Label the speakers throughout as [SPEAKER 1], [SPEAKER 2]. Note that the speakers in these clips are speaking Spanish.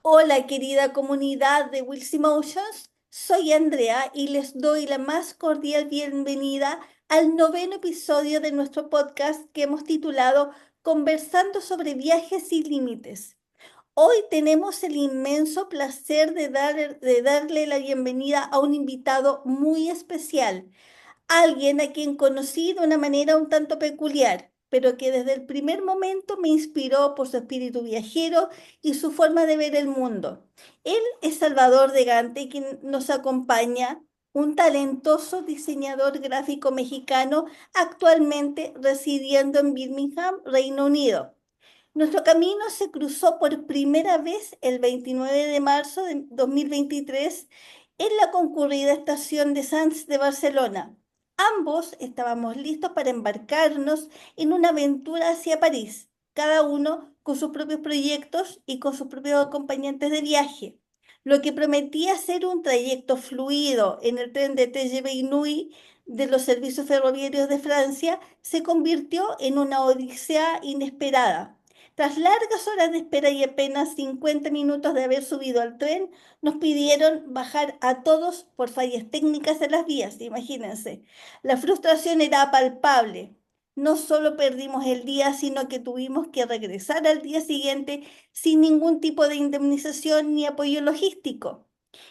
[SPEAKER 1] Hola querida comunidad de Wills Emotions, soy Andrea y les doy la más cordial bienvenida al noveno episodio de nuestro podcast que hemos titulado Conversando sobre viajes sin límites. Hoy tenemos el inmenso placer de darle la bienvenida a un invitado muy especial, alguien a quien conocí de una manera un tanto peculiar, pero que desde el primer momento me inspiró por su espíritu viajero y su forma de ver el mundo. Él es Salvador de Gante, quien nos acompaña, un talentoso diseñador gráfico mexicano actualmente residiendo en Birmingham, Reino Unido. Nuestro camino se cruzó por primera vez el 29 de marzo de 2023 en la concurrida estación de Sants de Barcelona. Ambos estábamos listos para embarcarnos en una aventura hacia París, cada uno con sus propios proyectos y con sus propios acompañantes de viaje. Lo que prometía ser un trayecto fluido en el tren de TGV Inouï de los servicios ferroviarios de Francia se convirtió en una odisea inesperada. Tras largas horas de espera y apenas 50 minutos de haber subido al tren, nos pidieron bajar a todos por fallas técnicas en las vías, imagínense. La frustración era palpable. No solo perdimos el día, sino que tuvimos que regresar al día siguiente sin ningún tipo de indemnización ni apoyo logístico.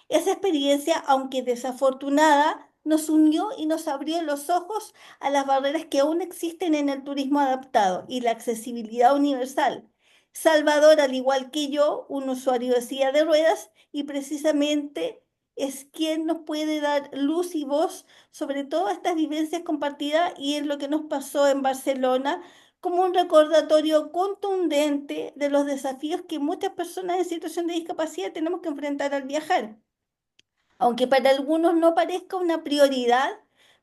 [SPEAKER 1] Esa experiencia, aunque desafortunada, nos unió y nos abrió los ojos a las barreras que aún existen en el turismo adaptado y la accesibilidad universal. Salvador, al igual que yo, un usuario de silla de ruedas y precisamente es quien nos puede dar luz y voz sobre todas estas vivencias compartidas y en lo que nos pasó en Barcelona como un recordatorio contundente de los desafíos que muchas personas en situación de discapacidad tenemos que enfrentar al viajar. Aunque para algunos no parezca una prioridad,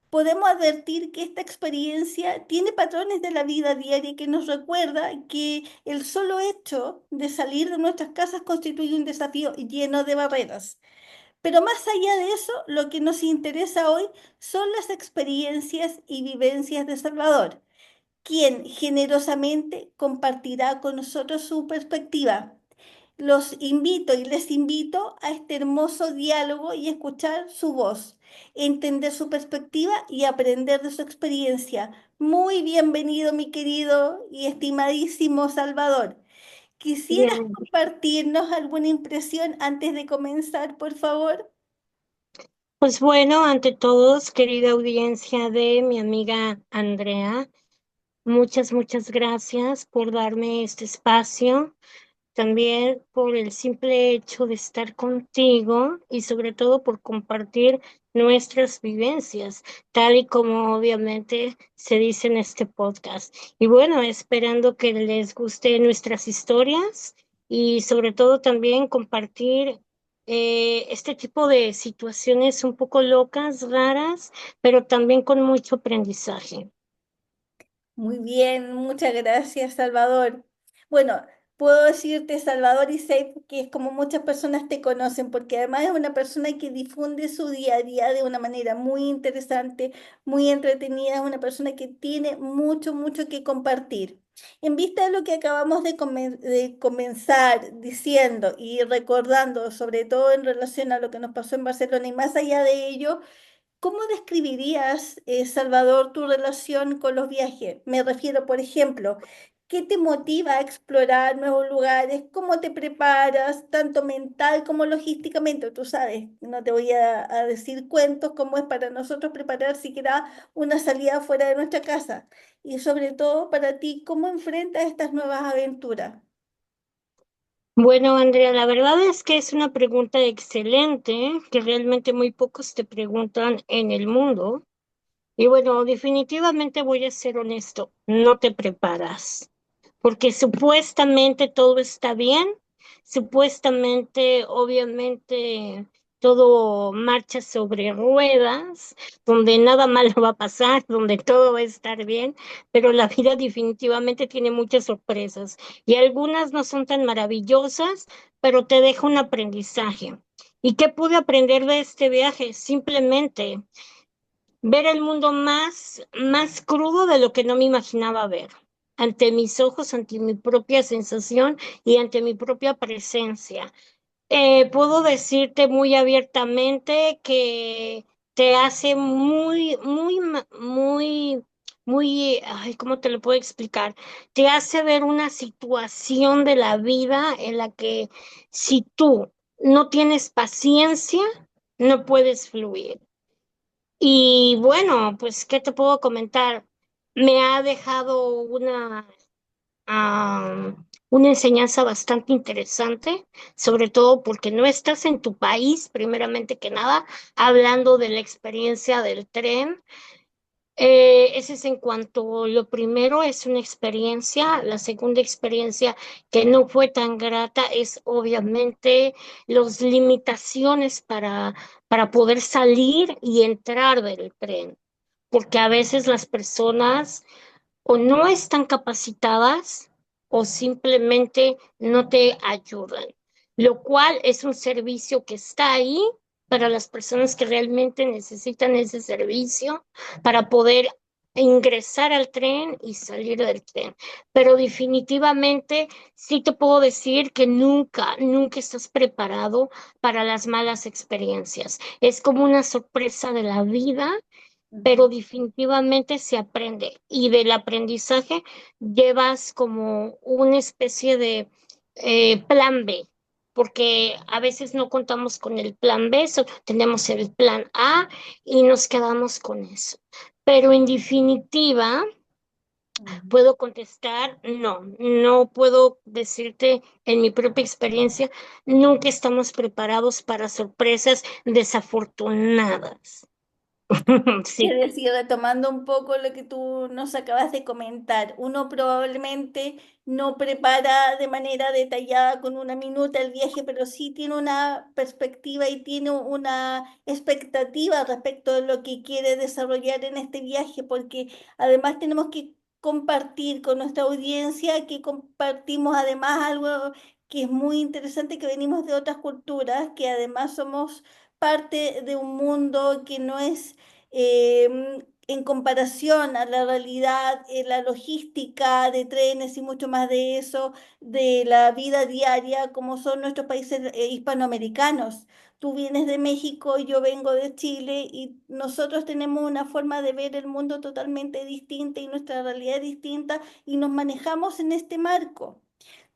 [SPEAKER 1] podemos advertir que esta experiencia tiene patrones de la vida diaria que nos recuerda que el solo hecho de salir de nuestras casas constituye un desafío lleno de barreras. Pero más allá de eso, lo que nos interesa hoy son las experiencias y vivencias de Salvador, quien generosamente compartirá con nosotros su perspectiva. Los invito y les invito a este hermoso diálogo y escuchar su voz, entender su perspectiva y aprender de su experiencia. Muy bienvenido, mi querido y estimadísimo Salvador. ¿Quisieras
[SPEAKER 2] Bien,
[SPEAKER 1] compartirnos alguna impresión antes de comenzar, por favor?
[SPEAKER 2] pues bueno, ante todos, querida audiencia de mi amiga Andrea, muchas gracias por darme este espacio, también por el simple hecho de estar contigo y sobre todo por compartir nuestras vivencias, tal y como obviamente se dice en este podcast. Y bueno, esperando que les guste nuestras historias y sobre todo también compartir este tipo de situaciones un poco locas, raras, pero también con mucho aprendizaje.
[SPEAKER 1] Muy bien, muchas gracias, Salvador. Bueno, puedo decirte Salvador y sé que es como muchas personas te conocen, porque además es una persona que difunde su día a día de una manera muy interesante, muy entretenida, es una persona que tiene mucho que compartir. En vista de lo que acabamos de comenzar diciendo y recordando, sobre todo en relación a lo que nos pasó en Barcelona y más allá de ello, ¿cómo describirías, Salvador, tu relación con los viajes? Me refiero, por ejemplo, ¿qué te motiva a explorar nuevos lugares? ¿Cómo te preparas, tanto mental como logísticamente? Tú sabes, no te voy a decir cuentos cómo es para nosotros preparar siquiera una salida fuera de nuestra casa. Y sobre todo para ti, ¿cómo enfrentas estas nuevas aventuras?
[SPEAKER 2] Bueno, Andrea, la verdad es que es una pregunta excelente que realmente muy pocos te preguntan en el mundo. Y bueno, definitivamente voy a ser honesto, no te preparas, porque supuestamente todo está bien, supuestamente, obviamente, todo marcha sobre ruedas, donde nada malo va a pasar, donde todo va a estar bien, pero la vida definitivamente tiene muchas sorpresas y algunas no son tan maravillosas, pero te deja un aprendizaje. ¿Y qué pude aprender de este viaje? Simplemente ver el mundo más crudo de lo que no me imaginaba ver, ante mis ojos, ante mi propia sensación y ante mi propia presencia. Puedo decirte muy abiertamente que te hace ay, ¿cómo te lo puedo explicar? Te hace ver una situación de la vida en la que si tú no tienes paciencia, no puedes fluir. Y bueno, pues, ¿qué te puedo comentar? Me ha dejado ah, una enseñanza bastante interesante, sobre todo porque no estás en tu país, primeramente que nada, hablando de la experiencia del tren. Ese es en cuanto, lo primero es una experiencia, la segunda experiencia que no fue tan grata es obviamente las limitaciones para poder salir y entrar del tren, porque a veces las personas o no están capacitadas o simplemente no te ayudan, lo cual es un servicio que está ahí para las personas que realmente necesitan ese servicio para poder ingresar al tren y salir del tren. Pero definitivamente sí te puedo decir que nunca estás preparado para las malas experiencias. Es como una sorpresa de la vida, pero
[SPEAKER 1] Ujú.
[SPEAKER 2] definitivamente se aprende y del aprendizaje llevas como una especie de plan B, porque a veces no contamos con el plan B, tenemos el plan A y nos quedamos con eso. Pero en definitiva,
[SPEAKER 1] Ujú.
[SPEAKER 2] puedo contestar, no puedo decirte en mi propia experiencia, nunca estamos preparados para sorpresas desafortunadas.
[SPEAKER 1] Es
[SPEAKER 2] Sí.
[SPEAKER 1] decir, retomando un poco lo que tú nos acabas de comentar, uno probablemente no prepara de manera detallada con una minuta el viaje, pero sí tiene una perspectiva y tiene una expectativa respecto de lo que quiere desarrollar en este viaje, porque además tenemos que compartir con nuestra audiencia, que compartimos además algo que es muy interesante, que venimos de otras culturas, que además somos parte de un mundo que no es en comparación a la realidad, la logística de trenes y mucho más de eso, de la vida diaria, como son nuestros países hispanoamericanos. Tú vienes de México, yo vengo de Chile y nosotros tenemos una forma de ver el mundo totalmente distinta y nuestra realidad es distinta y nos manejamos en este marco.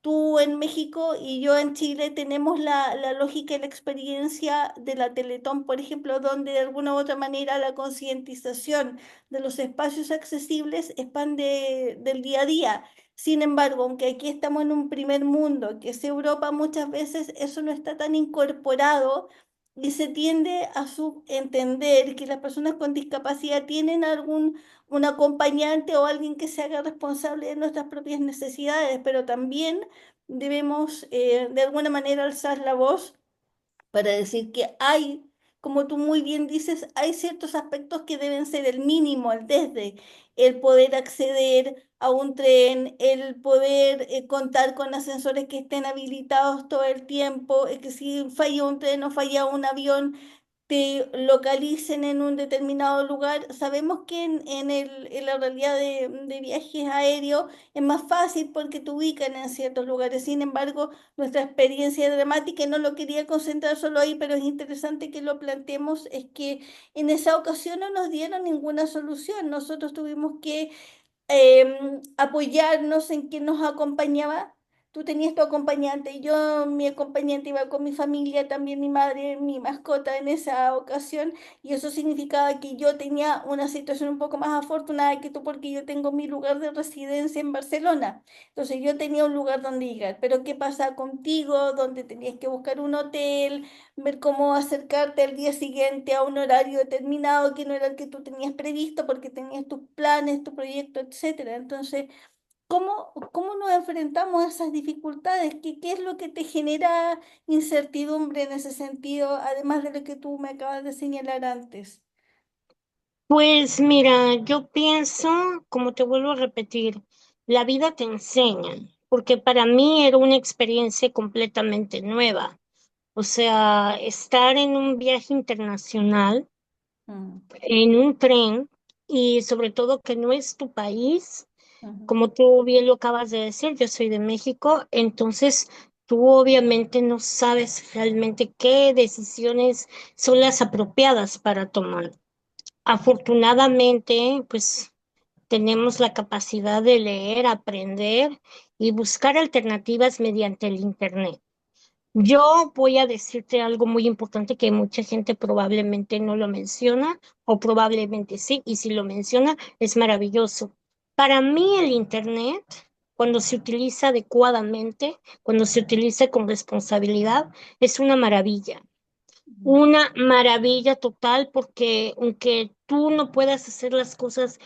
[SPEAKER 1] Tú en México y yo en Chile tenemos la lógica y la experiencia de la Teletón, por ejemplo, donde de alguna u otra manera la concientización de los espacios accesibles es pan del día a día. Sin embargo, aunque aquí estamos en un primer mundo, que es Europa, muchas veces eso no está tan incorporado y se tiende a subentender que las personas con discapacidad tienen algún un acompañante o alguien que se haga responsable de nuestras propias necesidades, pero también debemos de alguna manera alzar la voz para decir que hay, como tú muy bien dices, hay ciertos aspectos que deben ser el mínimo, el desde, el poder acceder a un tren, el poder contar con ascensores que estén habilitados todo el tiempo, que si falla un tren o falla un avión, te localicen en un determinado lugar. Sabemos que en la realidad de viajes aéreos es más fácil porque te ubican en ciertos lugares. Sin embargo, nuestra experiencia dramática, y no lo quería concentrar solo ahí, pero es interesante que lo planteemos, es que en esa ocasión no nos dieron ninguna solución. Nosotros tuvimos que apoyarnos en quien nos acompañaba. Tú tenías tu acompañante, yo, mi acompañante iba con mi familia, también mi madre, mi mascota en esa ocasión, y eso significaba que yo tenía una situación un poco más afortunada que tú porque yo tengo mi lugar de residencia en Barcelona. Entonces yo tenía un lugar donde llegar, pero ¿qué pasa contigo? Donde tenías que buscar un hotel, ver cómo acercarte al día siguiente a un horario determinado que no era el que tú tenías previsto porque tenías tus planes, tu proyecto, etcétera. Entonces, ¿cómo nos enfrentamos a esas dificultades? ¿Qué es lo que te genera incertidumbre en ese sentido, además de lo que tú me acabas de señalar antes?
[SPEAKER 2] Pues mira, yo pienso, como te vuelvo a repetir, la vida te enseña, porque para mí era una experiencia completamente nueva. O sea, estar en un viaje internacional,
[SPEAKER 1] Mm,
[SPEAKER 2] en un tren, y sobre todo que no es tu país,
[SPEAKER 1] ujú,
[SPEAKER 2] como tú bien lo acabas de decir, yo soy de México, entonces tú obviamente no sabes realmente qué decisiones son las apropiadas para tomar. Afortunadamente, pues tenemos la capacidad de leer, aprender y buscar alternativas mediante el Internet. Yo voy a decirte algo muy importante que mucha gente probablemente no lo menciona o probablemente sí, y si lo menciona es maravilloso. Para mí el Internet, cuando se utiliza adecuadamente, cuando se utiliza con responsabilidad, es una maravilla total porque aunque tú no puedas hacer las cosas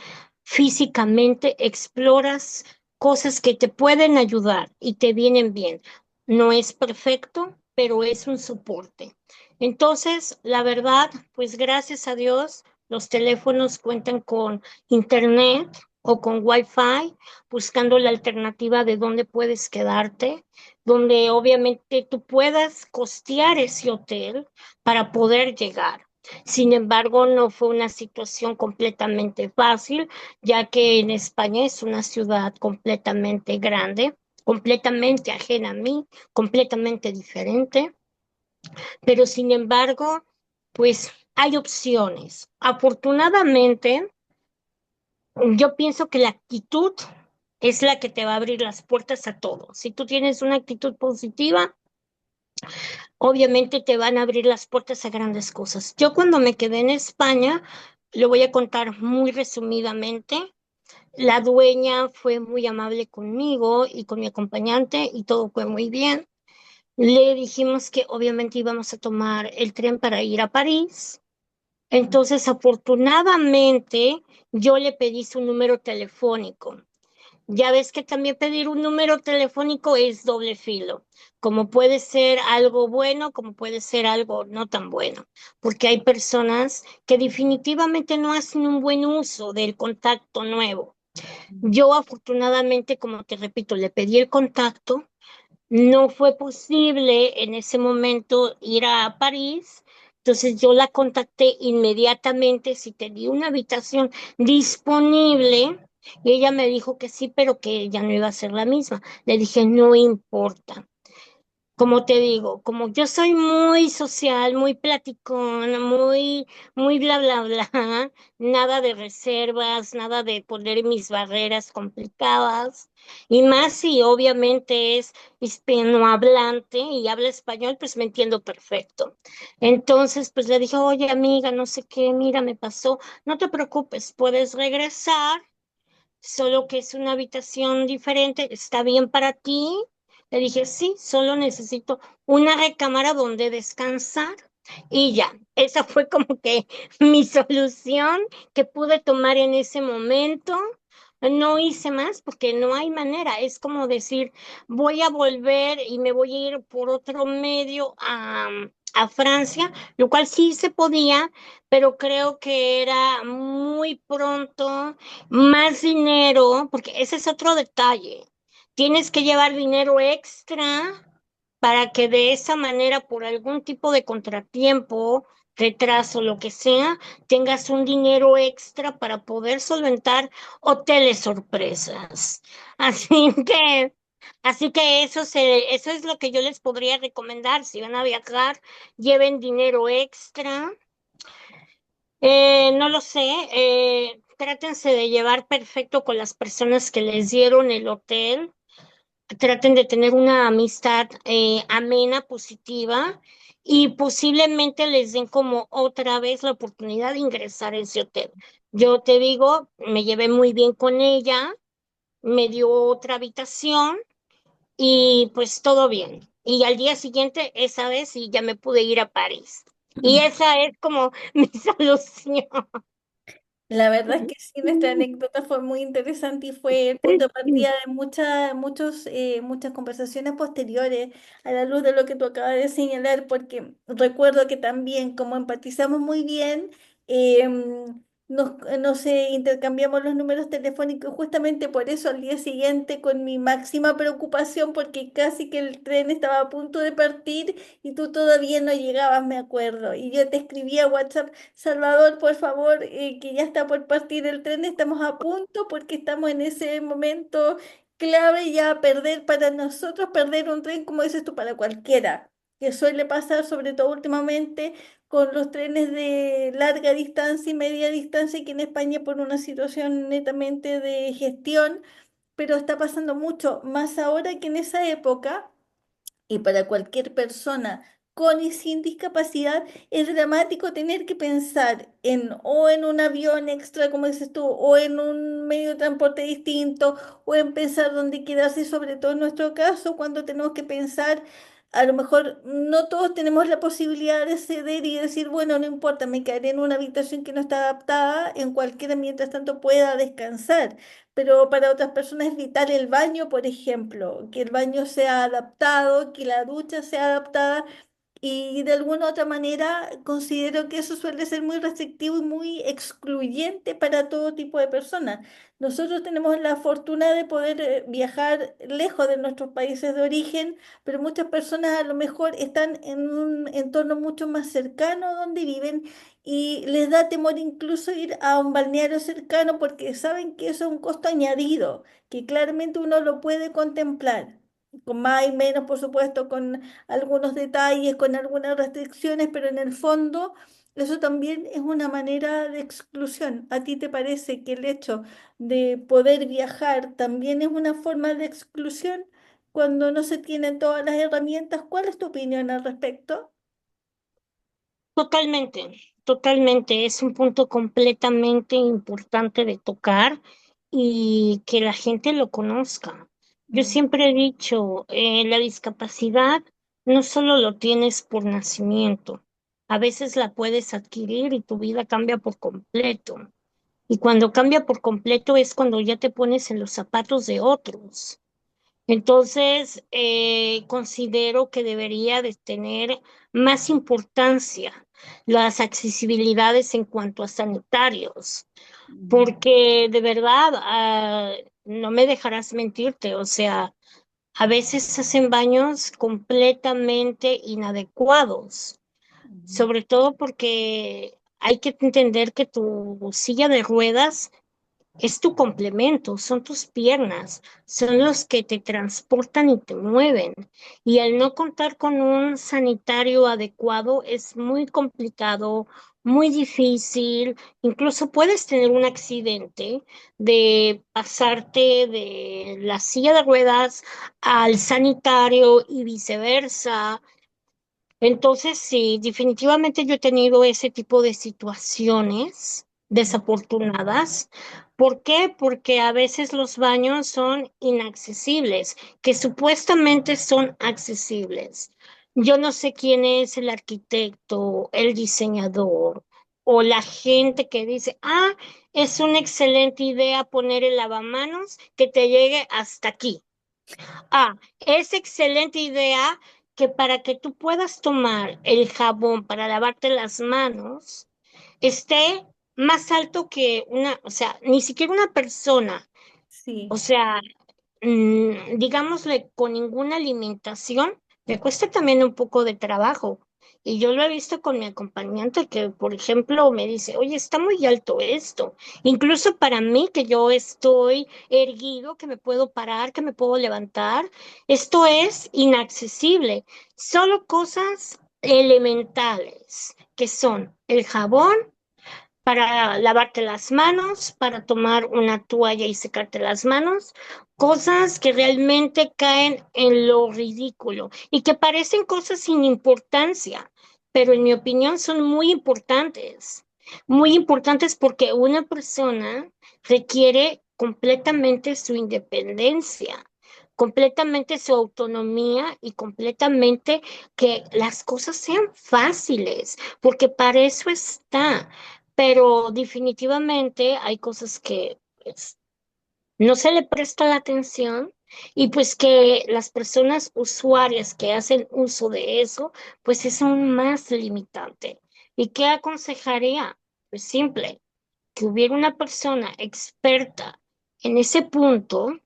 [SPEAKER 2] físicamente, exploras cosas que te pueden ayudar y te vienen bien. No es perfecto, pero es un soporte. Entonces, la verdad, pues gracias a Dios, los teléfonos cuentan con internet o con Wi-Fi, buscando la alternativa de dónde puedes quedarte, donde obviamente tú puedas costear ese hotel para poder llegar. Sin embargo, no fue una situación completamente fácil, ya que en España es una ciudad completamente grande, completamente ajena a mí, completamente diferente, pero sin embargo, pues hay opciones. Afortunadamente, yo pienso que la actitud es la que te va a abrir las puertas a todo. Si tú tienes una actitud positiva, obviamente te van a abrir las puertas a grandes cosas. Yo cuando me quedé en España, lo voy a contar muy resumidamente. La dueña fue muy amable conmigo y con mi acompañante y todo fue muy bien. Le dijimos que obviamente íbamos a tomar el tren para ir a París. Entonces, afortunadamente, yo le pedí su número telefónico. Ya ves que también pedir un número telefónico es doble filo, como puede ser algo bueno, como puede ser algo no tan bueno, porque hay personas que definitivamente no hacen un buen uso del contacto nuevo. Yo afortunadamente, como te repito, le pedí el contacto, no fue posible en ese momento ir a París, entonces yo la contacté inmediatamente si tenía una habitación disponible y ella me dijo que sí, pero que ella no iba a ser la misma. Le dije, no importa. Como te digo, como yo soy muy social, muy platicón, muy bla, bla, bla, nada de reservas, nada de poner mis barreras complicadas, y más si obviamente es hispanohablante y habla español, pues me entiendo perfecto. Entonces, pues le dije, oye, amiga, no sé qué, mira, me pasó, no te preocupes, puedes regresar solo que es una habitación diferente, ¿está bien para ti? Le dije, sí, solo necesito una recámara donde descansar y ya. Esa fue como que mi solución que pude tomar en ese momento. No hice más porque no hay manera. Es como decir, voy a volver y me voy a ir por otro medio a Francia, lo cual sí se podía, pero creo que era muy pronto, más dinero, porque ese es otro detalle. Tienes que llevar dinero extra para que de esa manera, por algún tipo de contratiempo, retraso, lo que sea, tengas un dinero extra para poder solventar hoteles sorpresas. Así que, eso es lo que yo les podría recomendar. Si van a viajar, lleven dinero extra. No lo sé, trátense de llevar perfecto con las personas que les dieron el hotel, traten de tener una amistad amena, positiva, y posiblemente les den como otra vez la oportunidad de ingresar a ese hotel. Yo te digo, me llevé muy bien con ella, me dio otra habitación y pues todo bien. Y al día siguiente, esa vez, sí ya me pude ir a París. Y esa es como mi solución.
[SPEAKER 1] La verdad es que sí, nuestra anécdota fue muy interesante y fue el punto de partida de muchas conversaciones posteriores a la luz de lo que tú acabas de señalar, porque recuerdo que también como empatizamos muy bien, intercambiamos los números telefónicos justamente por eso al día siguiente con mi máxima preocupación, porque casi que el tren estaba a punto de partir y tú todavía no llegabas, me acuerdo. Y yo te escribí a WhatsApp: Salvador, por favor, que ya está por partir el tren, estamos a punto porque estamos en ese momento clave ya perder para nosotros, perder un tren, como dices tú, para cualquiera, que suele pasar sobre todo últimamente con los trenes de larga distancia y media distancia, que en España por una situación netamente de gestión, pero está pasando mucho más ahora que en esa época. Y para cualquier persona con y sin discapacidad es dramático tener que pensar en o en un avión extra, como dices tú, o en un medio de transporte distinto, o en pensar dónde quedarse, sobre todo en nuestro caso, cuando tenemos que pensar, a lo mejor no todos tenemos la posibilidad de ceder y decir, bueno, no importa, me quedaré en una habitación que no está adaptada, en cualquiera mientras tanto pueda descansar. Pero para otras personas es vital el baño, por ejemplo, que el baño sea adaptado, que la ducha sea adaptada y de alguna u otra manera considero que eso suele ser muy restrictivo y muy excluyente para todo tipo de personas. Nosotros tenemos la fortuna de poder viajar lejos de nuestros países de origen, pero muchas personas a lo mejor están en un entorno mucho más cercano donde viven y les da temor incluso ir a un balneario cercano porque saben que eso es un costo añadido, que claramente uno lo puede contemplar, con más y menos, por supuesto, con algunos detalles, con algunas restricciones, pero en el fondo eso también es una manera de exclusión. ¿A ti te parece que el hecho de poder viajar también es una forma de exclusión cuando no se tienen todas las herramientas? ¿Cuál es tu opinión al respecto?
[SPEAKER 2] Totalmente, totalmente. Es un punto completamente importante de tocar y que la gente lo conozca. Yo
[SPEAKER 1] Mm,
[SPEAKER 2] siempre he dicho, la discapacidad no solo lo tienes por nacimiento, a veces la puedes adquirir y tu vida cambia por completo. Y cuando cambia por completo es cuando ya te pones en los zapatos de otros. Entonces, considero que debería de tener más importancia las accesibilidades en cuanto a sanitarios,
[SPEAKER 1] mm,
[SPEAKER 2] porque de verdad, no me dejarás mentirte, o sea, a veces hacen baños completamente inadecuados,
[SPEAKER 1] mm,
[SPEAKER 2] sobre todo porque hay que entender que tu silla de ruedas es tu complemento, son tus piernas, son los que te transportan y te mueven. Y al no contar con un sanitario adecuado es muy complicado, muy difícil. Incluso puedes tener un accidente de pasarte de la silla de ruedas al sanitario y viceversa. Entonces, sí, definitivamente yo he tenido ese tipo de situaciones
[SPEAKER 1] mm.
[SPEAKER 2] desafortunadas. ¿Por qué? Porque a veces los baños son inaccesibles, que supuestamente son accesibles. Yo no sé quién es el arquitecto, el diseñador o la gente que dice, es una excelente idea poner el lavamanos que te llegue hasta aquí. Es excelente idea que para que tú puedas tomar el jabón para lavarte las manos, esté más alto que o sea, ni siquiera una persona, o
[SPEAKER 1] Sí.
[SPEAKER 2] sea, digámosle, con ninguna alimentación, me cuesta también un poco de trabajo. Y yo lo he visto con mi acompañante que, por ejemplo, me dice, oye, está muy alto esto. Incluso para mí, que yo estoy erguido, que me puedo parar, que me puedo levantar, esto es inaccesible. Solo cosas elementales, que son el jabón para lavarte las manos, para tomar una toalla y secarte las manos, cosas que realmente caen en lo ridículo y que parecen cosas sin importancia, pero en mi opinión son muy importantes porque una persona requiere completamente su independencia, completamente su autonomía y completamente que las cosas sean fáciles, porque para eso está, pero definitivamente hay cosas que pues, no se le presta la atención y pues que las personas usuarias que hacen uso de eso, pues es aún más limitante. ¿Y qué aconsejaría? Pues simple, que hubiera una persona experta en ese punto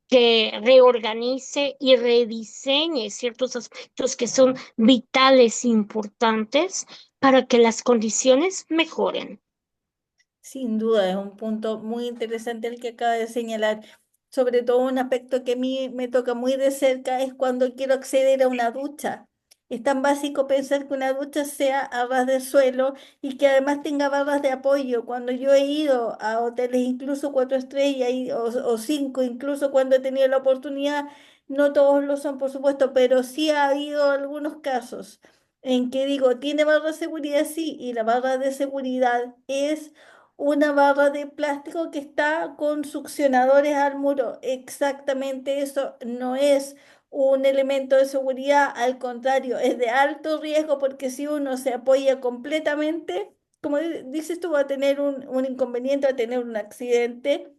[SPEAKER 2] que reorganice y rediseñe ciertos aspectos que son vitales, importantes, para que las condiciones mejoren.
[SPEAKER 1] Sin duda, es un punto muy interesante el que acaba de señalar. sobre todo un aspecto que a mí me toca muy de cerca es cuando quiero acceder a una ducha. Es tan básico pensar que una ducha sea a ras de suelo y que además tenga barras de apoyo. Cuando yo he ido a hoteles incluso 4 estrellas o cinco, incluso cuando he tenido la oportunidad, no todos lo son por supuesto, pero sí ha habido algunos casos en que digo, tiene barra de seguridad, sí, y la barra de seguridad es una barra de plástico que está con succionadores al muro. Exactamente eso no es un elemento de seguridad, al contrario, es de alto riesgo porque si uno se apoya completamente, como dices tú, va a tener un inconveniente, va a tener un accidente.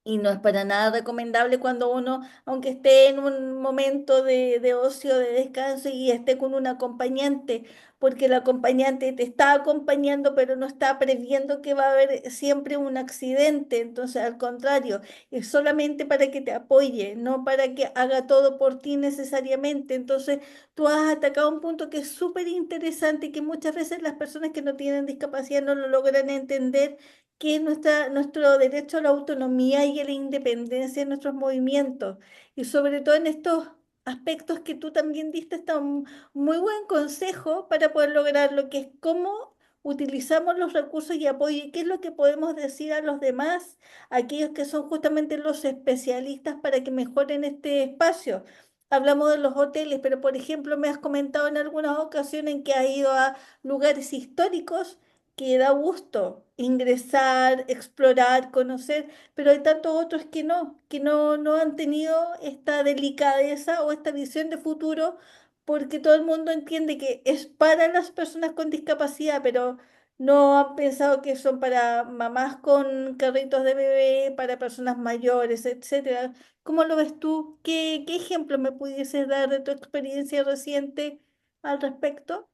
[SPEAKER 1] Y no es para nada recomendable cuando uno, aunque esté en un momento de ocio, de descanso y esté con un acompañante, porque el acompañante te está acompañando, pero no está previendo que va a haber siempre un accidente. Entonces, al contrario, es solamente para que te apoye, no para que haga todo por ti necesariamente. Entonces, tú has atacado un punto que es súper interesante y que muchas veces las personas que no tienen discapacidad no lo logran entender, que es nuestro derecho a la autonomía y a la independencia de nuestros movimientos. Y sobre todo en estos aspectos que tú también diste, está un muy buen consejo para poder lograr lo que es cómo utilizamos los recursos y apoyo y qué es lo que podemos decir a los demás, aquellos que son justamente los especialistas para que mejoren este espacio. Hablamos de los hoteles, pero por ejemplo me has comentado en algunas ocasiones en que has ido a lugares históricos que da gusto ingresar, explorar, conocer, pero hay tantos otros que no han tenido esta delicadeza o esta visión de futuro, porque todo el mundo entiende que es para las personas con discapacidad, pero no han pensado que son para mamás con carritos de bebé, para personas mayores, etcétera. ¿Cómo lo ves tú? ¿Qué ejemplo me pudieses dar de tu experiencia reciente al respecto?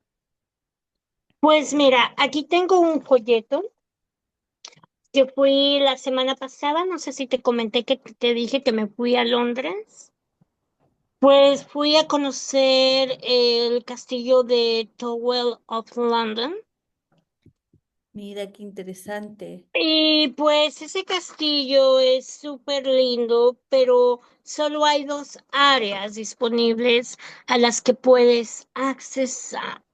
[SPEAKER 2] Pues mira, aquí tengo un folleto que fui la semana pasada, no sé si te comenté que te dije que me fui a Londres. Pues fui a conocer el castillo de Tower of London.
[SPEAKER 1] Mira, qué interesante.
[SPEAKER 2] Y pues ese castillo es súper lindo, pero solo hay dos áreas disponibles a las que puedes accesar.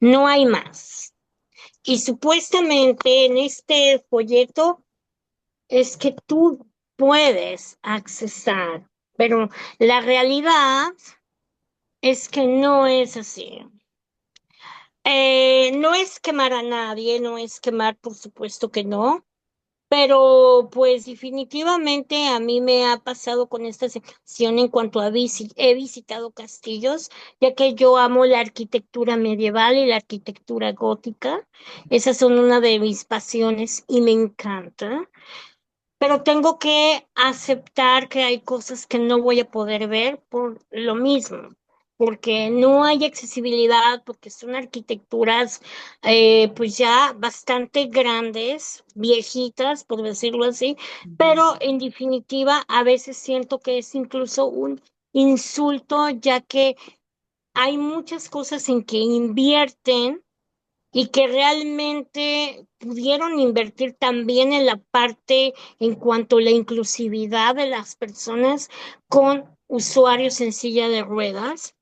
[SPEAKER 2] No hay más. Y supuestamente en este folleto es que tú puedes accesar, pero la realidad es que no es así. No es quemar a nadie, no es quemar, por supuesto que no, pero pues definitivamente a mí me ha pasado con esta sección en cuanto a he visitado castillos, ya que yo amo la arquitectura medieval y la arquitectura gótica. Esas son una de mis pasiones y me encanta. Pero tengo que aceptar que hay cosas que no voy a poder ver por lo mismo, porque no hay accesibilidad, porque son arquitecturas pues ya bastante grandes, viejitas, por decirlo así,
[SPEAKER 1] Ujú.
[SPEAKER 2] pero en definitiva a veces siento que es incluso un insulto, ya que hay muchas cosas en que invierten y que realmente pudieron invertir también en la parte en cuanto a la inclusividad de las personas con usuarios en silla de ruedas.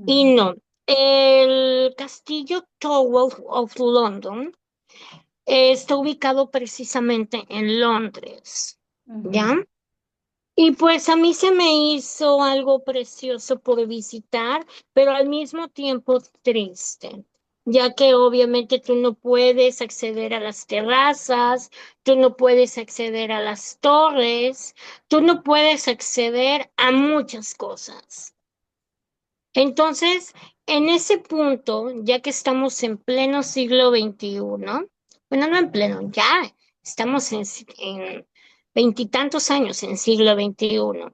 [SPEAKER 2] Y
[SPEAKER 1] Ujú,
[SPEAKER 2] no, el castillo Tower of London está ubicado precisamente en Londres,
[SPEAKER 1] ujú.
[SPEAKER 2] ¿ya? Y pues a mí se me hizo algo precioso por visitar, pero al mismo tiempo triste, ya que obviamente tú no puedes acceder a las terrazas, tú no puedes acceder a las torres, tú no puedes acceder a muchas cosas. Entonces, en ese punto, ya que estamos en pleno siglo XXI, bueno, no en pleno, ya estamos en veintitantos años en siglo XXI,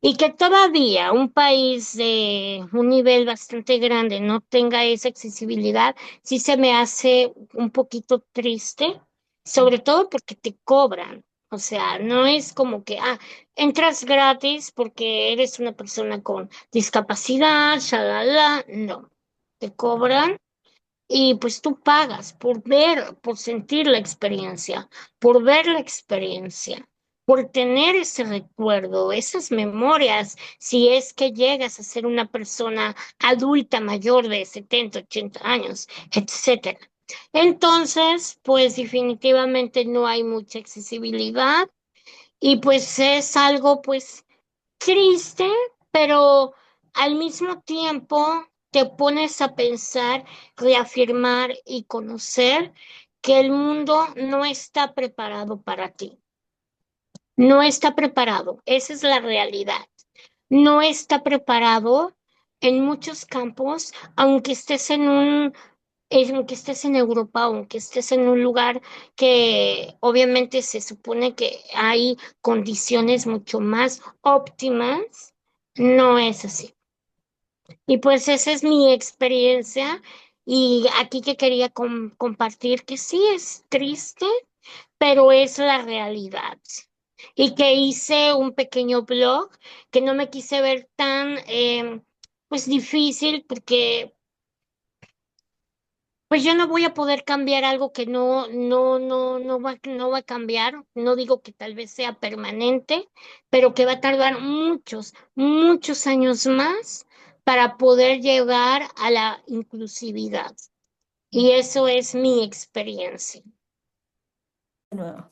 [SPEAKER 2] y que todavía un país de un nivel bastante grande no tenga esa accesibilidad, sí se me hace un poquito triste, sobre todo porque te cobran. O sea, no es como que, entras gratis porque eres una persona con discapacidad, shalala, no. Te cobran y pues tú pagas por ver, por sentir la experiencia, por ver la experiencia, por tener ese recuerdo, esas memorias, si es que llegas a ser una persona adulta mayor de 70, 80 años, etcétera. Entonces, pues definitivamente no hay mucha accesibilidad y pues es algo pues triste, pero al mismo tiempo te pones a pensar, reafirmar y conocer que el mundo no está preparado para ti. No está preparado, esa es la realidad. No está preparado en muchos campos, aunque estés en aunque estés en Europa, aunque estés en un lugar que obviamente se supone que hay condiciones mucho más óptimas, no es así. Y pues esa es mi experiencia y aquí que quería compartir que sí es triste, pero es la realidad. Y que hice un pequeño blog que no me quise ver tan pues difícil porque pues yo no voy a poder cambiar algo que no va a cambiar. No digo que tal vez sea permanente, pero que va a tardar muchos, muchos años más para poder llegar a la inclusividad. Y eso es mi experiencia.
[SPEAKER 1] nuevo.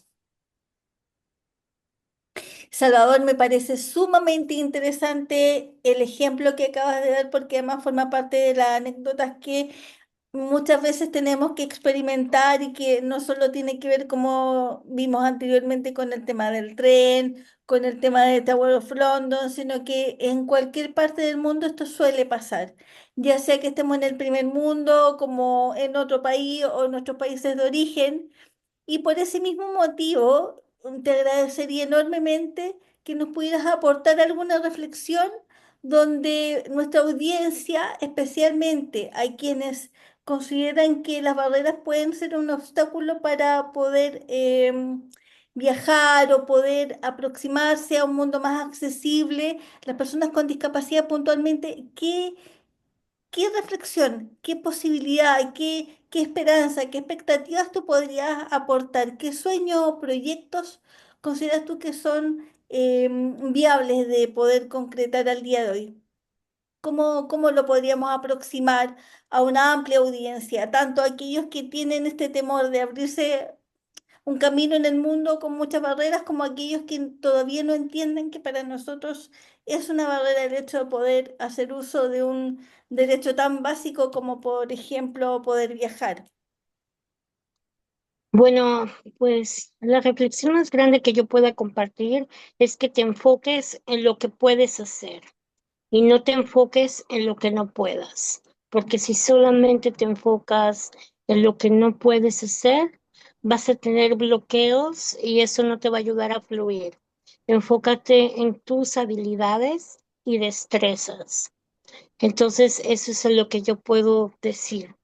[SPEAKER 1] Salvador, me parece sumamente interesante el ejemplo que acabas de dar porque además forma parte de las anécdotas que muchas veces tenemos que experimentar y que no solo tiene que ver como vimos anteriormente con el tema del tren, con el tema de Tower of London, sino que en cualquier parte del mundo esto suele pasar, ya sea que estemos en el primer mundo, como en otro país o en nuestros países de origen. Y por ese mismo motivo, te agradecería enormemente que nos pudieras aportar alguna reflexión donde nuestra audiencia, especialmente hay quienes consideran que las barreras pueden ser un obstáculo para poder viajar o poder aproximarse a un mundo más accesible, las personas con discapacidad puntualmente, ¿qué reflexión, qué posibilidad, qué esperanza, qué expectativas tú podrías aportar? ¿Qué sueños o proyectos consideras tú que son viables de poder concretar al día de hoy? ¿Cómo lo podríamos aproximar a una amplia audiencia, tanto aquellos que tienen este temor de abrirse un camino en el mundo con muchas barreras, como aquellos que todavía no entienden que para nosotros es una barrera el hecho de poder hacer uso de un derecho tan básico como, por ejemplo, poder viajar?
[SPEAKER 2] Bueno, pues la reflexión más grande que yo pueda compartir es que te enfoques en lo que puedes hacer y no te enfoques en lo que no puedas, porque si solamente te enfocas en lo que no puedes hacer, vas a tener bloqueos y eso no te va a ayudar a fluir. Enfócate en tus habilidades y destrezas. Entonces, eso es lo que yo puedo decir,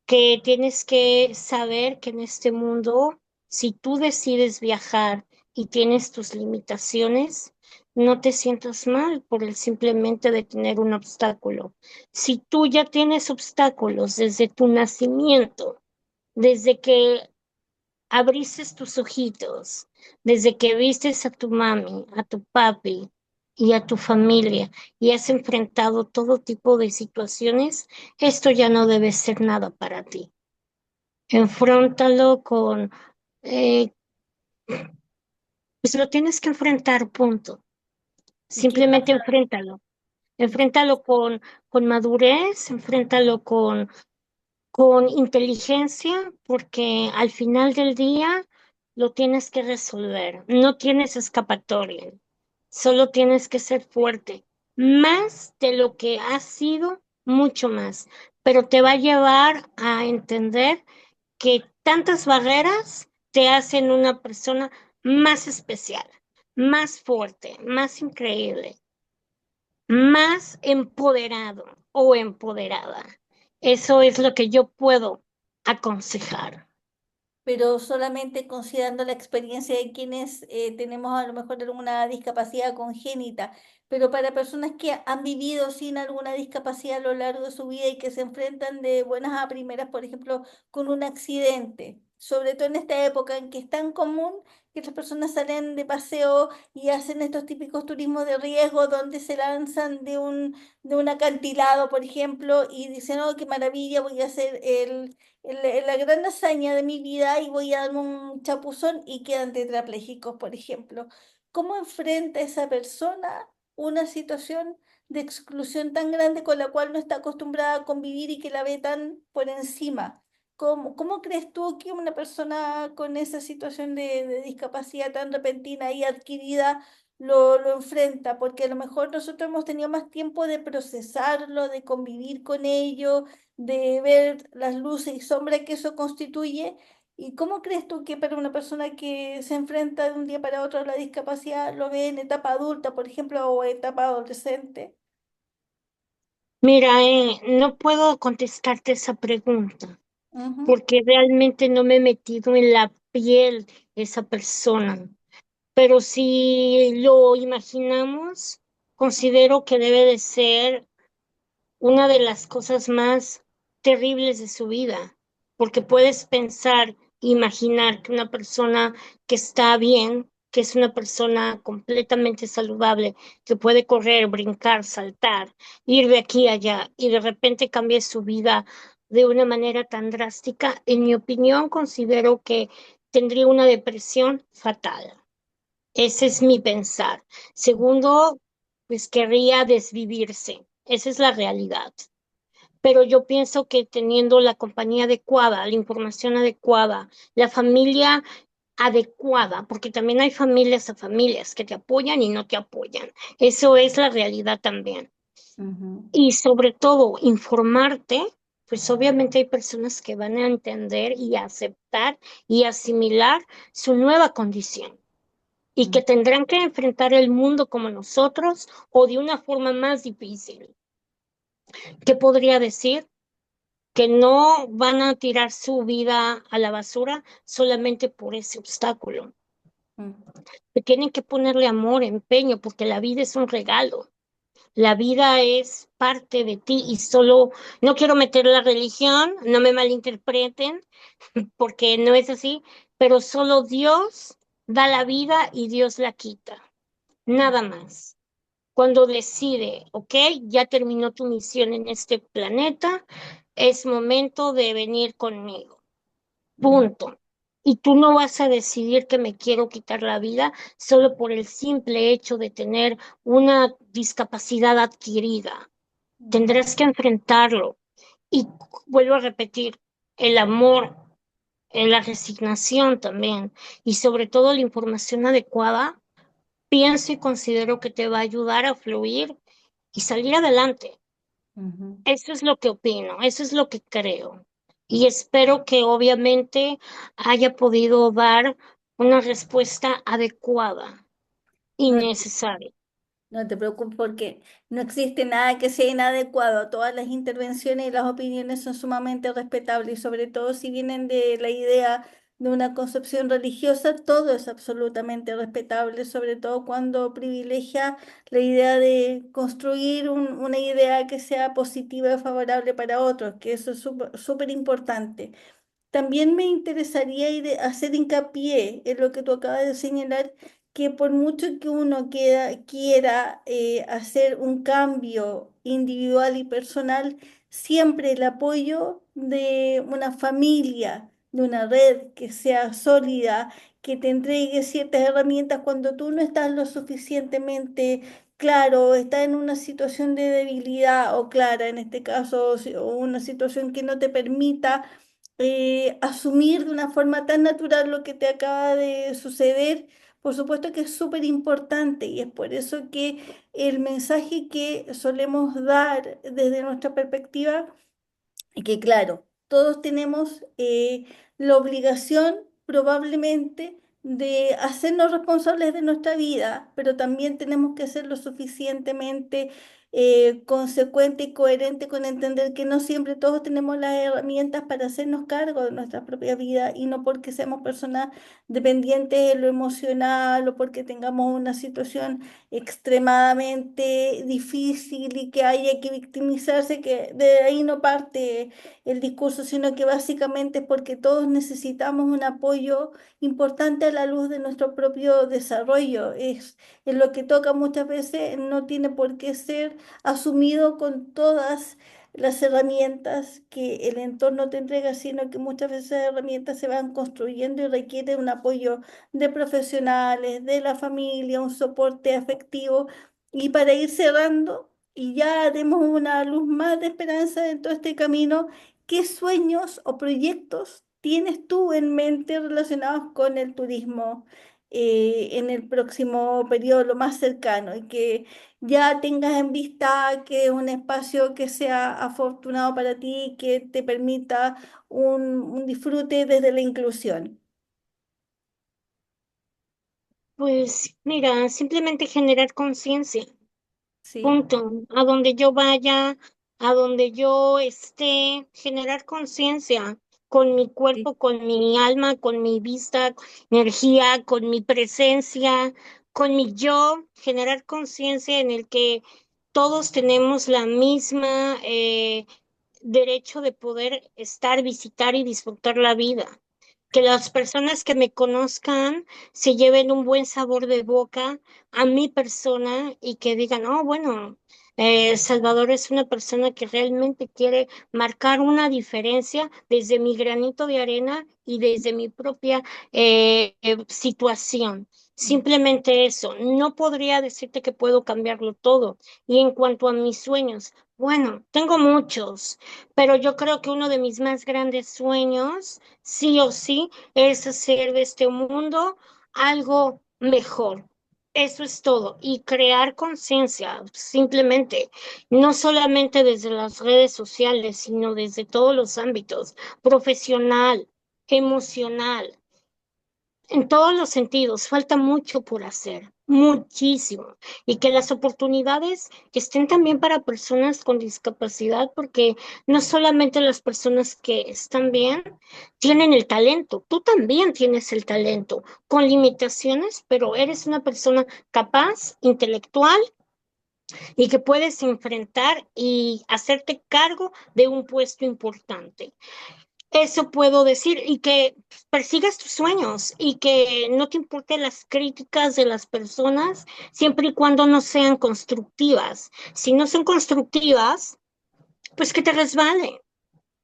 [SPEAKER 2] que tienes que saber que en este mundo, si tú decides viajar y tienes tus limitaciones, no te sientas mal por el simplemente de tener un obstáculo. Si tú ya tienes obstáculos desde tu nacimiento, desde que abriste tus ojitos, desde que vistes a tu mami, a tu papi y a tu familia y has enfrentado todo tipo de situaciones, esto ya no debe ser nada para ti. Enfróntalo con, eh, pues lo tienes que enfrentar, punto.
[SPEAKER 1] ¿Y qué
[SPEAKER 2] Simplemente
[SPEAKER 1] pasa?
[SPEAKER 2] enfréntalo. Enfréntalo con madurez, enfréntalo con inteligencia, porque al final del día lo tienes que resolver. No tienes escapatoria. Solo tienes que ser fuerte. Más de lo que has sido, mucho más. Pero te va a llevar a entender que tantas barreras te hacen una persona más especial, más fuerte, más increíble, más empoderado o empoderada. Eso es lo que yo puedo aconsejar.
[SPEAKER 1] Pero solamente considerando la experiencia de quienes tenemos a lo mejor alguna discapacidad congénita, pero para personas que han vivido sin alguna discapacidad a lo largo de su vida y que se enfrentan de buenas a primeras, por ejemplo, con un accidente, sobre todo en esta época en que es tan común que otras personas salen de paseo y hacen estos típicos turismos de riesgo donde se lanzan de un acantilado, por ejemplo, y dicen, oh, qué maravilla, voy a hacer la gran hazaña de mi vida y voy a darme un chapuzón y quedan tetraplégicos, por ejemplo. ¿Cómo enfrenta esa persona una situación de exclusión tan grande con la cual no está acostumbrada a convivir y que la ve tan por encima? ¿Cómo crees tú que una persona con esa situación de discapacidad tan repentina y adquirida lo enfrenta? Porque a lo mejor nosotros hemos tenido más tiempo de procesarlo, de convivir con ello, de ver las luces y sombras que eso constituye. ¿Y cómo crees tú que para una persona que se enfrenta de un día para otro a la discapacidad lo ve en etapa adulta, por ejemplo, o etapa adolescente?
[SPEAKER 2] Mira, no puedo contestarte esa pregunta
[SPEAKER 1] Ujú,
[SPEAKER 2] porque realmente no me he metido en la piel de esa persona. Pero si lo imaginamos, considero que debe de ser una de las cosas más terribles de su vida, porque puedes pensar, imaginar que una persona que está bien, que es una persona completamente saludable, que puede correr, brincar, saltar, ir de aquí a allá y de repente cambie su vida de una manera tan drástica, en mi opinión, considero que tendría una depresión fatal. Ese es mi pensar. Segundo, pues querría desvivirse. Esa es la realidad. Pero yo pienso que teniendo la compañía adecuada, la información adecuada, la familia adecuada, porque también hay familias a familias que te apoyan y no te apoyan. Eso es la realidad también.
[SPEAKER 1] ujú,
[SPEAKER 2] Y sobre todo, informarte, pues obviamente hay personas que van a entender y a aceptar y asimilar su nueva condición y
[SPEAKER 1] ujú.
[SPEAKER 2] que tendrán que enfrentar el mundo como nosotros o de una forma más difícil. ¿Qué podría decir? Que no van a tirar su vida a la basura solamente por ese obstáculo,
[SPEAKER 1] Mm,
[SPEAKER 2] que tienen que ponerle amor, empeño, porque la vida es un regalo. La vida es parte de ti y solo, no quiero meter la religión, no me malinterpreten, porque no es así, pero solo Dios da la vida y Dios la quita, nada más. Cuando decide, ok, ya terminó tu misión en este planeta, es momento de venir conmigo.
[SPEAKER 1] mm,
[SPEAKER 2] Punto. Y tú no vas a decidir que me quiero quitar la vida solo por el simple hecho de tener una discapacidad adquirida.
[SPEAKER 1] mm,
[SPEAKER 2] Tendrás que enfrentarlo. Y vuelvo a repetir, el amor, la resignación también, y sobre todo la información adecuada, pienso y considero que te va a ayudar a fluir y salir adelante.
[SPEAKER 1] ujú.
[SPEAKER 2] Eso es lo que opino, eso es lo que creo. Y espero que obviamente haya podido dar una respuesta adecuada y
[SPEAKER 1] No,
[SPEAKER 2] necesaria.
[SPEAKER 1] no te preocupes porque no existe nada que sea inadecuado. Todas las intervenciones y las opiniones son sumamente respetables y sobre todo si vienen de la idea de una concepción religiosa, todo es absolutamente respetable, sobre todo cuando privilegia la idea de construir una idea que sea positiva y favorable para otros, que eso es súper súper importante. También me interesaría hacer hincapié en lo que tú acabas de señalar, que por mucho que uno quiera hacer un cambio individual y personal, siempre el apoyo de una familia, de una red que sea sólida, que te entregue ciertas herramientas cuando tú no estás lo suficientemente claro, estás en una situación de debilidad o clara, en este caso, o una situación que no te permita asumir de una forma tan natural lo que te acaba de suceder, por supuesto que es súper importante y es por eso que el mensaje que solemos dar desde nuestra perspectiva y que claro, todos tenemos la obligación probablemente de hacernos responsables de nuestra vida, pero también tenemos que ser lo suficientemente consecuente y coherente con entender que no siempre todos tenemos las herramientas para hacernos cargo de nuestra propia vida y no porque seamos personas dependientes en lo emocional o porque tengamos una situación extremadamente difícil y que haya que victimizarse, que de ahí no parte el discurso, sino que básicamente es porque todos necesitamos un apoyo importante a la luz de nuestro propio desarrollo. Es en lo que toca muchas veces, no tiene por qué ser asumido con todas las herramientas que el entorno te entrega, sino que muchas veces esas herramientas se van construyendo y requieren un apoyo de profesionales, de la familia, un soporte afectivo. Y para ir cerrando, y ya demos una luz más de esperanza en todo este camino, ¿qué sueños o proyectos tienes tú en mente relacionados con el turismo en el próximo periodo, lo más cercano, y que ya tengas en vista que es un espacio que sea afortunado para ti, que te permita un disfrute desde la inclusión?
[SPEAKER 2] Pues mira, simplemente generar conciencia.
[SPEAKER 1] ¿Sí?
[SPEAKER 2] Punto. A donde yo vaya, a donde yo esté, generar conciencia con mi
[SPEAKER 1] Sí.
[SPEAKER 2] cuerpo, con mi alma, con mi vista, energía, con mi presencia, con mi yo, generar conciencia en el que todos tenemos la misma derecho de poder estar, visitar y disfrutar la vida. Que las personas que me conozcan se lleven un buen sabor de boca a mi persona y que digan, oh, bueno, Salvador es una persona que realmente quiere marcar una diferencia desde mi granito de arena y desde mi propia situación. Simplemente eso. No podría decirte que puedo cambiarlo todo. Y en cuanto a mis sueños, bueno, tengo muchos, pero yo creo que uno de mis más grandes sueños, sí o sí, es hacer de este mundo algo mejor. Eso es todo. Y crear conciencia, simplemente, no solamente desde las redes sociales, sino desde todos los ámbitos, profesional, emocional, en todos los sentidos. Falta mucho por hacer, muchísimo. Y que las oportunidades estén también para personas con discapacidad, porque no solamente las personas que están bien tienen el talento, tú también tienes el talento, con limitaciones, pero eres una persona capaz, intelectual y que puedes enfrentar y hacerte cargo de un puesto importante. Eso puedo decir, y que persigas tus sueños y que no te importen las críticas de las personas siempre y cuando no sean constructivas. Si no son constructivas, pues que te resbale.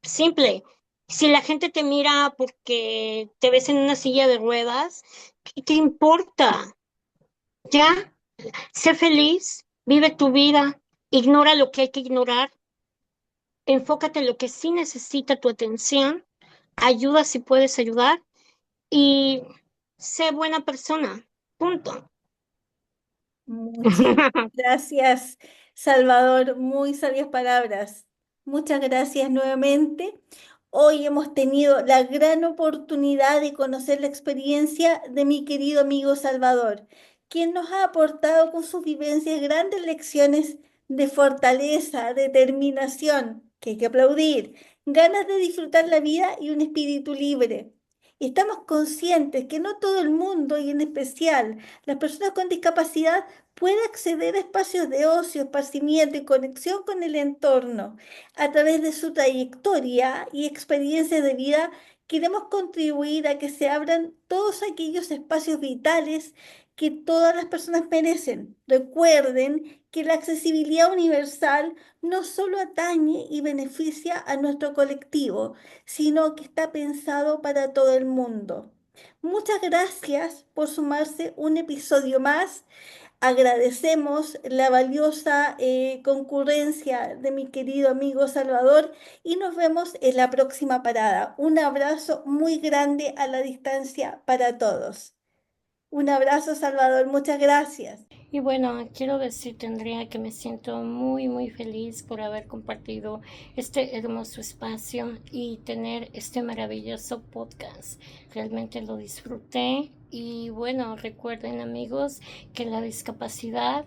[SPEAKER 2] Simple. Si la gente te mira porque te ves en una silla de ruedas, ¿qué te importa? Ya, sé feliz, vive tu vida, ignora lo que hay que ignorar, enfócate en lo que sí necesita tu atención, ayuda si puedes ayudar y sé buena persona. Punto.
[SPEAKER 1] Muchísimas gracias, Salvador. Muy sabias palabras. Muchas gracias nuevamente. Hoy hemos tenido la gran oportunidad de conocer la experiencia de mi querido amigo Salvador, quien nos ha aportado con sus vivencias grandes lecciones de fortaleza, determinación, que hay que aplaudir, ganas de disfrutar la vida y un espíritu libre. Estamos conscientes que no todo el mundo, y en especial las personas con discapacidad, puede acceder a espacios de ocio, esparcimiento y conexión con el entorno. A través de su trayectoria y experiencias de vida, queremos contribuir a que se abran todos aquellos espacios vitales que todas las personas merecen. Recuerden que la accesibilidad universal no solo atañe y beneficia a nuestro colectivo, sino que está pensado para todo el mundo. Muchas gracias por sumarse un episodio más. Agradecemos la valiosa concurrencia de mi querido amigo Salvador y nos vemos en la próxima parada. Un abrazo muy grande a la distancia para todos. Un abrazo, Salvador. Muchas gracias.
[SPEAKER 2] Y bueno, quiero decirte, Andrea, que me siento muy, muy feliz por haber compartido este hermoso espacio y tener este maravilloso podcast. Realmente lo disfruté y bueno, recuerden amigos que la discapacidad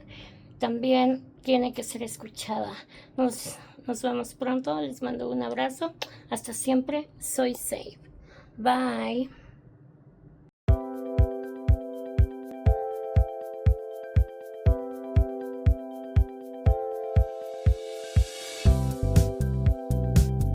[SPEAKER 2] también tiene que ser escuchada. Nos vemos pronto, les mando un abrazo. Hasta siempre, soy safe. Bye.